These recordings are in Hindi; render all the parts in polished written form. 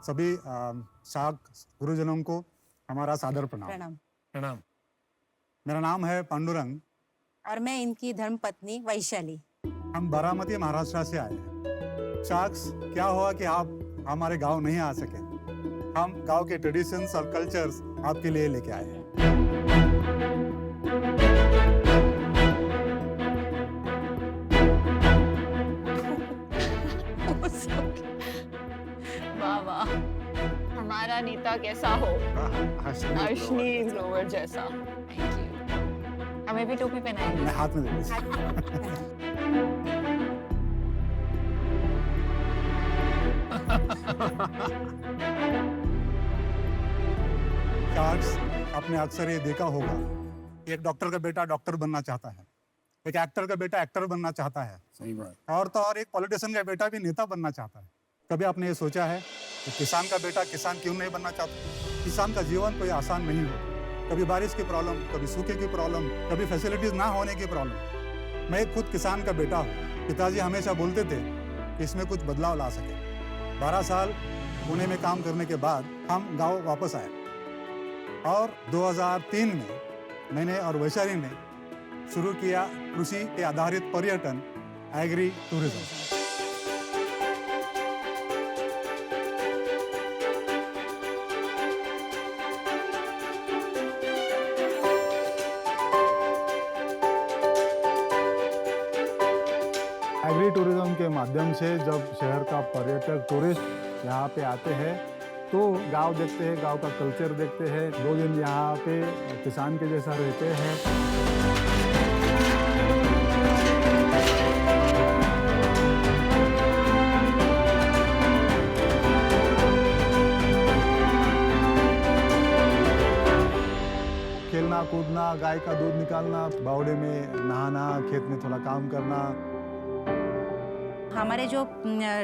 सभी शाक गुरुजनों को हमारा सादर प्रणाम। प्रणाम। प्रणाम। मेरा नाम है पांडुरंग और मैं इनकी धर्मपत्नी वैशाली। हम बारामती महाराष्ट्र से आए हैं। शाक्स, क्या हुआ कि आप हमारे गांव नहीं आ सके? हम गांव के ट्रेडिशंस और कल्चर्स आपके लिए लेके आए हैं। वाह वाह, हमारा नेता कैसा हो, अश्नी ग्रोवर जैसा। Thank you. हमें भी टोपी पहनाएंगे। मैं हाथ में दे दीजिए। शाक्स, आपने अक्सर ये देखा होगा, एक डॉक्टर का बेटा डॉक्टर बनना चाहता है, एक एक्टर का बेटा एक्टर बनना चाहता है, सही बात। और तो और एक पॉलिटिशियन का बेटा भी नेता बनना चाहता है। कभी आपने ये सोचा है कि किसान का बेटा किसान क्यों नहीं बनना चाहता? किसान का जीवन कोई आसान नहीं हो। कभी बारिश की प्रॉब्लम, कभी सूखे की प्रॉब्लम, कभी फैसिलिटीज ना होने की प्रॉब्लम। मैं खुद किसान का बेटा हूँ। पिताजी हमेशा बोलते थे कि इसमें कुछ बदलाव ला सके। 12 साल पुणे में काम करने के बाद हम गांव वापस आए और 2003 में मैंने और वैशाली ने शुरू किया कृषि पे आधारित पर्यटन, एग्री टूरिज्म। एग्री टूरिज्म के माध्यम से जब शहर का पर्यटक टूरिस्ट यहाँ पे आते हैं तो गांव देखते हैं, गांव का कल्चर देखते हैं, 2 दिन यहाँ पे किसान के जैसा रहते हैं। खेलना कूदना, गाय का दूध निकालना, बावड़े में नहाना, खेत में थोड़ा काम करना। हमारे जो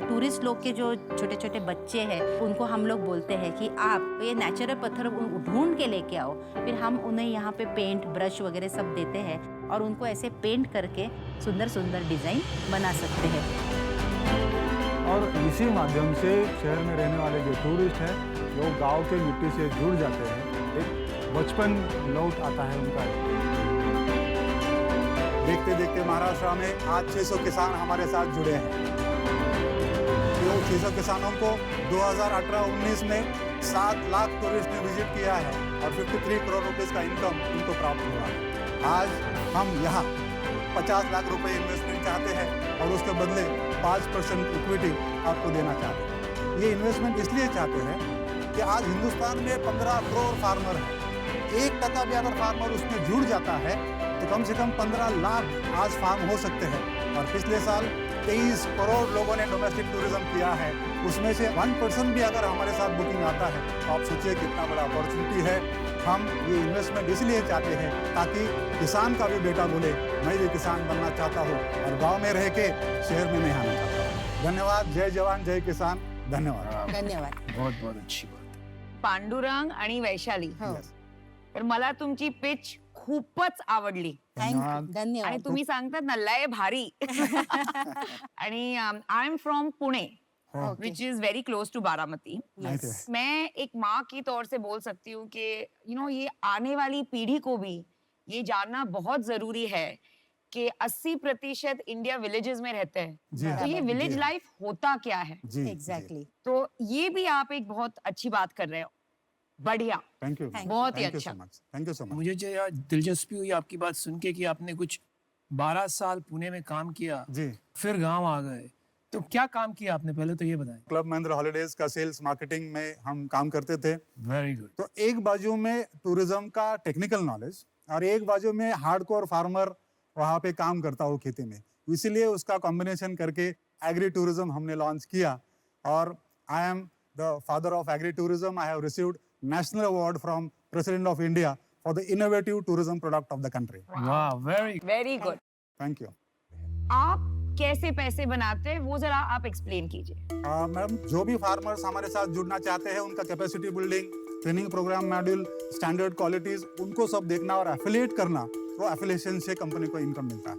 टूरिस्ट लोग के जो छोटे छोटे बच्चे हैं उनको हम लोग बोलते हैं कि आप ये नेचुरल पत्थर ढूंढ के लेके आओ, फिर हम उन्हें यहाँ पे पेंट ब्रश वगैरह सब देते हैं और उनको ऐसे पेंट करके सुंदर सुंदर डिजाइन बना सकते हैं। और इसी माध्यम से शहर में रहने वाले जो टूरिस्ट हैं वो गांव के मिट्टी से जुड़ जाते हैं, एक बचपन लौट आता है उनका। देखते देखते महाराष्ट्र में आज 600 किसान हमारे साथ जुड़े हैं। तो 600 किसानों को 2018-19 में 7 लाख टूरिस्ट ने विजिट किया है और 53 करोड़ रुपए का इनकम उनको प्राप्त हुआ है। आज हम यहाँ 50 लाख रुपए इन्वेस्टमेंट चाहते हैं और उसके बदले 5% इक्विटी आपको देना चाहते हैं। ये इन्वेस्टमेंट इसलिए चाहते हैं कि आज हिंदुस्तान में 15 करोड़ फार्मर है। 1% भी अगर फार्मर उसमें जुड़ जाता है तो कम से कम 15 लाख आज फार्म हो सकते हैं। और पिछले साल 23 करोड़ लोगों ने डोमेस्टिक टूरिज्म किया है, उसमें से 1% भी अगर हमारे साथ बुकिंग आता है तो आप सोचिए कितना बड़ा अपॉर्चुनिटी है। हम ये इन्वेस्टमेंट इसलिए चाहते हैं ताकि किसान का भी बेटा बोले मैं भी किसान बनना चाहता हूँ और गाँव में रह के शहर में नहीं आना चाहता हूँ। धन्यवाद। जय जवान जय किसान। धन्यवाद। धन्यवाद। बहुत बहुत अच्छी बात। पांडुरंग आणि वैशाली, हो, तर मला तुमची पिच खूपच आवडली थँक्यू, धन्यवाद। आणि तुम्ही सांगतात ना लय भारी आणि I am from Pune which is very close to Baramati. Yes. मैं एक माँ की तौर से बोल सकती हूँ कि ये आने वाली पीढ़ी को भी ये जानना बहुत जरूरी है कि 80% इंडिया विलेजेस में रहते हैं। जी हाँ, तो ये जी विलेज हाँ। लाइफ होता क्या है, जी एग्जैक्टली। तो ये भी आप एक बहुत अच्छी बात कर रहे हो। बढ़िया, थैंक यू, बहुत ही अच्छा। Thank you so much. मुझे जो यार दिलचस्पी हुई आपकी बात सुन के कि आपने कुछ 12 साल पुणे में काम किया, जी, फिर गांव आ गए, तो क्या काम किया आपने, पहले तो ये बताएं। क्लब महिंद्रा हॉलीडेज का सेल्स मार्केटिंग में हम काम करते थे। Very good. तो एक बाजू में टूरिज्म का टेक्निकल नॉलेज और एक बाजू में हार्डकोर फार्मर वहाँ पे काम करता हो खेती में, इसीलिए उसका कॉम्बिनेशन करके एग्री टूरिज्म हमने लॉन्च किया। और I am the father of agri tourism. I have received national award from president of India for the innovative tourism product of the country. वाह, वेरी गुड। Thank you. आप कैसे पैसे बनाते हैं वो जरा आप एक्सप्लेन कीजिए। मैडम, जो भी फार्मर्स हमारे साथ जुड़ना चाहते हैं उनका capacity building, training programme module, standard qualities, उनको सब देखना और एफिलिएट करना, वो एफिलिएशन से कंपनी को इनकम मिलता है।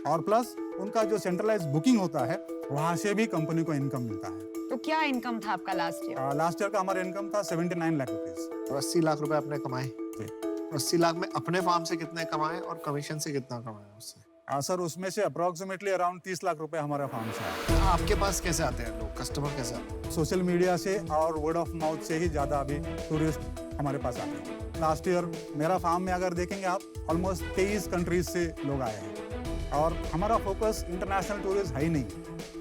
और प्लस उनका जो सेंट्रलाइज बुकिंग होता है वहाँ से भी कंपनी को इनकम मिलता है। तो क्या इनकम था आपका लास्ट ईयर? लास्ट ईयर का हमारा इनकम था 79 लाख रुपीज। और 80 लाख रुपए आपने कमाए। जी। 80 लाख में अपने फार्म से कितने कमाए और कमीशन से कितना कमाया उससे? सर उसमें से अप्रोक्सीमेटली अराउंड 30 लाख रुपए हमारा फार्म से आया। आपके पास कैसे आते हैं लोग, कस्टमर कैसे आते हैं? सोशल मीडिया से और वर्ड ऑफ माउथ से ही ज़्यादा अभी टूरिस्ट हमारे पास आते हैं। लास्ट ईयर मेरा फार्म में अगर देखेंगे आप ऑलमोस्ट 23 कंट्रीज से लोग आए हैं और हमारा फोकस इंटरनेशनल टूरिस्ट है ही नहीं,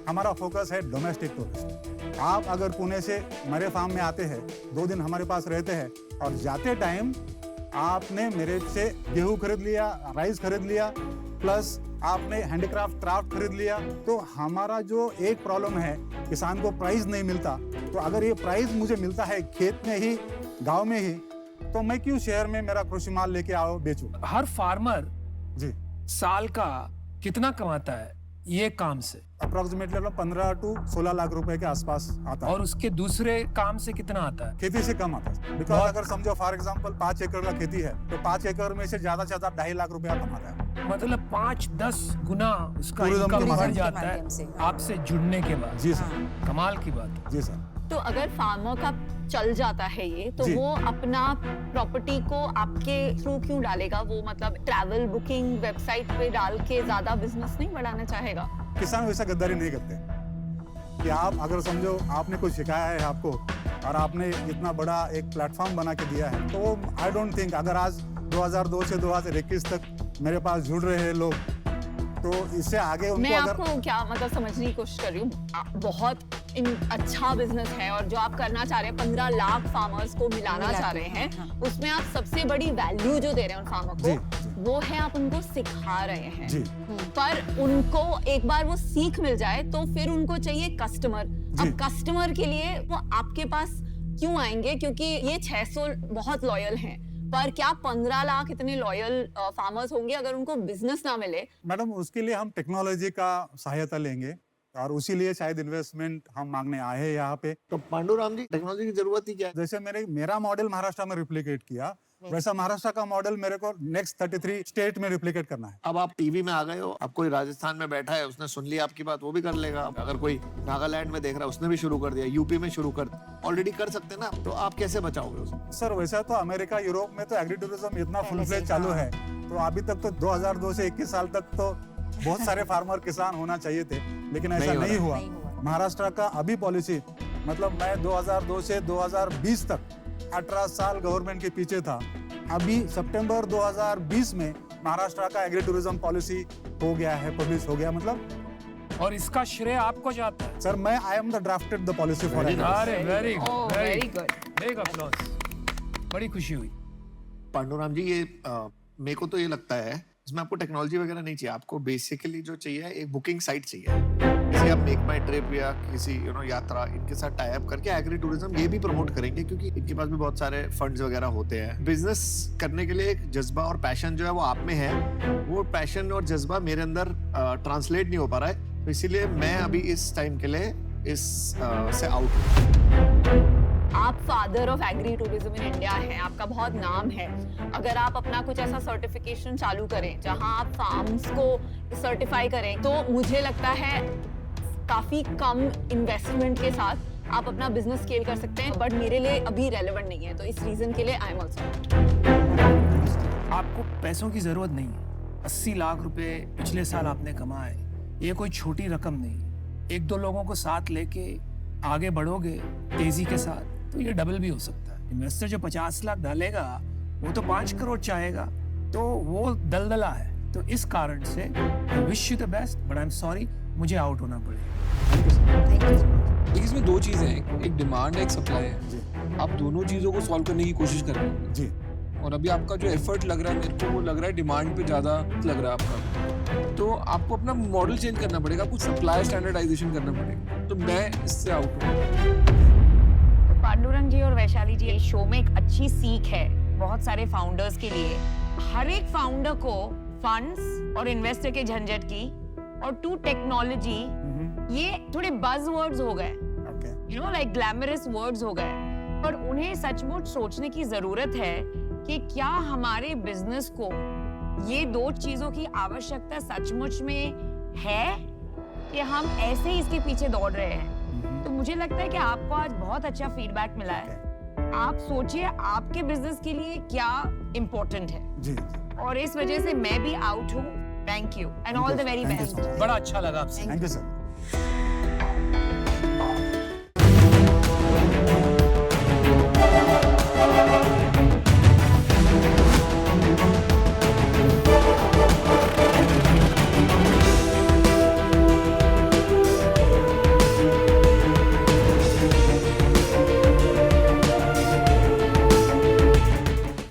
हमारा फोकस है डोमेस्टिक टूरिस्ट। आप अगर पुणे से मेरे फार्म में आते हैं, 2 दिन हमारे पास रहते हैं और जाते टाइम आपने मेरे से गेहूँ खरीद लिया, राइस खरीद लिया, प्लस आपने क्राफ्ट खरीद लिया, तो हमारा जो एक प्रॉब्लम है किसान को प्राइस नहीं मिलता। तो अगर ये प्राइस मुझे मिलता है खेत में ही, गांव में ही, तो मैं क्यों शहर में मेरा कृषि माल लेके आओ बेचूं? हर फार्मर जी साल का कितना कमाता है ये काम से? अप्रोक्सीमेटली 15 to 16 लाख रुपए के आसपास आता है। और उसके दूसरे काम से कितना आता है? खेती से कम आता है। बिकॉज अगर समझो फॉर एग्जांपल 5 एकड़ का खेती है तो 5 एकड़ में से ज्यादा 2.5 लाख रुपया कमाता है। मतलब 5-10 गुना उसका टूरिज्म इनकम के बढ़ माध्यम जाता माध्यम से, है हाँ। आपसे जुड़ने के बाद। जी सर। कमाल की बात। जी सर। तो अगर फार्मर का चल जाता है ये, तो जी। वो अपना प्रॉपर्टी को आपके थ्रू क्यों डालेगा? वो मतलब ट्रैवल बुकिंग वेबसाइट पे डाल के ज्यादा बिजनेस नहीं बढ़ाना चाहेगा? किसान वैसा गद्दारी नहीं करते कि आप अगर समझो आपने कुछ सिखाया है आपको और आपने इतना बड़ा एक प्लेटफॉर्म बना के दिया है, तो आई डोंट थिंक अगर आज 2002 से 2021 तक मेरे पास जुड़ रहे हैं लोग, तो इससे आगे उनको मैं अगर आपको क्या मतलब समझने की कोशिश कर रही हूँ। बहुत अच्छा बिजनेस है और जो आप करना चाह रहे हैं, 15 लाख फार्मर्स को मिलाना चाह रहे हैं, उसमें आप सबसे बड़ी वैल्यू जो दे रहे हैं उन फार्मर जी, को, वो है आप उनको सिखा रहे हैं। जी पर उनको एक बार वो सीख मिल जाए तो फिर उनको चाहिए कस्टमर। जी। अब कस्टमर के लिए वो आपके पास क्यों आएंगे? क्योंकि ये 600 बहुत लॉयल हैं, पर क्या 15 लाख इतने लॉयल फार्मर्स होंगे अगर उनको बिजनेस ना मिले? मैडम उसके लिए हम टेक्नोलॉजी का सहायता लेंगे और उसी लिए शायद इन्वेस्टमेंट हम मांगने आए हैं यहाँ पे। तो पांडुराम जी, टेक्नोलॉजी की जरूरत ही क्या है? जैसे मेरा मॉडल महाराष्ट्र में रिप्लिकेट किया, वैसा महाराष्ट्र का मॉडल मेरे को नेक्स्ट 33 स्टेट में रिप्लिकेट करना है। अब आप टीवी में आ गए हो, अब कोई राजस्थान में बैठा है, उसने सुन लिया आपकी बात, वो भी कर लेगा। अगर कोई नागालैंड में देख रहा है, उसने भी शुरू कर दिया, यूपी में शुरू कर, ऑलरेडी कर सकते हैं ना, तो आप कैसे बचाओगे उसे? सर वैसा तो अमेरिका, यूरोप में तो एग्री टूरिज्म इतना फुल फ्लेज चालू है, तो अभी तक तो 2002 से 21 साल तक तो बहुत सारे फार्मर किसान होना चाहिए थे, लेकिन ऐसा नहीं हुआ। महाराष्ट्र का अभी पॉलिसी, मतलब मैं 2002 से 2020 तक 18 साल गवर्नमेंट के पीछे था। अभी सितंबर 2020 में महाराष्ट्र का एग्री टूरिज्म पॉलिसी हो गया है, पब्लिश हो गया, मतलब। और इसका श्रेय आपको जाता है? सर मैं I am the drafted the policy for अरे very Oh, good, very good. Big applause. बड़ी खुशी हुई। पांडुराम जी, ये मेरे को तो ये लगता है इसमें आपको टेक्नोलॉजी वगैरह नहीं चाहिए, आपको बेसिकली जो चाहिए एक बुकिंग साइट चाहिए। जैसे आप मेक माई ट्रिप या किसी यात्रा, इनके साथ टाई अप करके एग्री टूरिज्म ये भी प्रमोट करेंगे, क्योंकि इनके पास भी बहुत सारे फंड्स वगैरह होते हैं। बिजनेस करने के लिए एक जज्बा और पैशन जो है वो आप में है, वो पैशन और जज्बा मेरे अंदर ट्रांसलेट नहीं हो पा रहा है, तो इसीलिए मैं अभी इस टाइम के लिए इस से आउट हूँ। आप father of agri tourism in India हैं, आपका बहुत नाम है। अगर आप अपना कुछ ऐसा सर्टिफिकेशन चालू करें जहां आप फार्म्स को सर्टिफाई करें, तो मुझे लगता है काफी कम इन्वेस्टमेंट के साथ आप अपना बिजनेस स्केल कर सकते हैं। बट मेरे लिए अभी रेलेवेंट नहीं है, तो इस रीजन के लिए आई एम ऑल्सो। आपको पैसों की जरूरत नहीं है। 80 लाख रुपए पिछले साल आपने कमाए, ये कोई छोटी रकम नहीं। 1-2 लोगों को साथ लेके आगे बढ़ोगे तेजी के साथ, तो ये डबल भी हो सकता है। इन्वेस्टर जो 50 लाख डालेगा वो तो 5 करोड़ चाहेगा, तो वो दलदला है। तो इस कारण से I wish you the best, but I am sorry, मुझे आउट होना पड़ेगा। देखिए इसमें 2 चीजें हैं, एक डिमांड है, एक सप्लाई है। आप दोनों चीजों को सॉल्व करने की कोशिश कर रहे हैं जी। और अभी आपका जो एफर्ट लग रहा है, मेरे को वो लग रहा है डिमांड पे ज्यादा लग रहा है आपका, तो आपको अपना मॉडल चेंज करना पड़ेगा, कुछ सप्लाई स्टैंडर्डाइजेशन करना पड़ेगा। तो मैं इससे आउट हूँ। पांडुरंग जी और वैशाली जी, इस शो में एक अच्छी सीख है बहुत सारे फाउंडर्स के लिए। हर एक फाउंडर को फंड्स और इन्वेस्टर के झंझट की और टू टेक्नोलॉजी, ये थोड़े बज़ वर्ड्स हो गए, लाइक ग्लैमरस वर्ड्स हो गए, पर उन्हें सचमुच सोचने की जरूरत है कि क्या हमारे बिजनेस को ये दो चीजों की आवश्यकता सचमुच में है कि हम ऐसे ही इसके पीछे दौड़ रहे हैं। तो मुझे लगता है कि आपको आज बहुत अच्छा फीडबैक मिला है। आप सोचिए आपके बिजनेस के लिए क्या इम्पोर्टेंट है, जी और इस वजह से मैं भी आउट हूँ। Thank you and all the very Thank you best. so much. बड़ा अच्छा लगा आपसे। Thank you sir.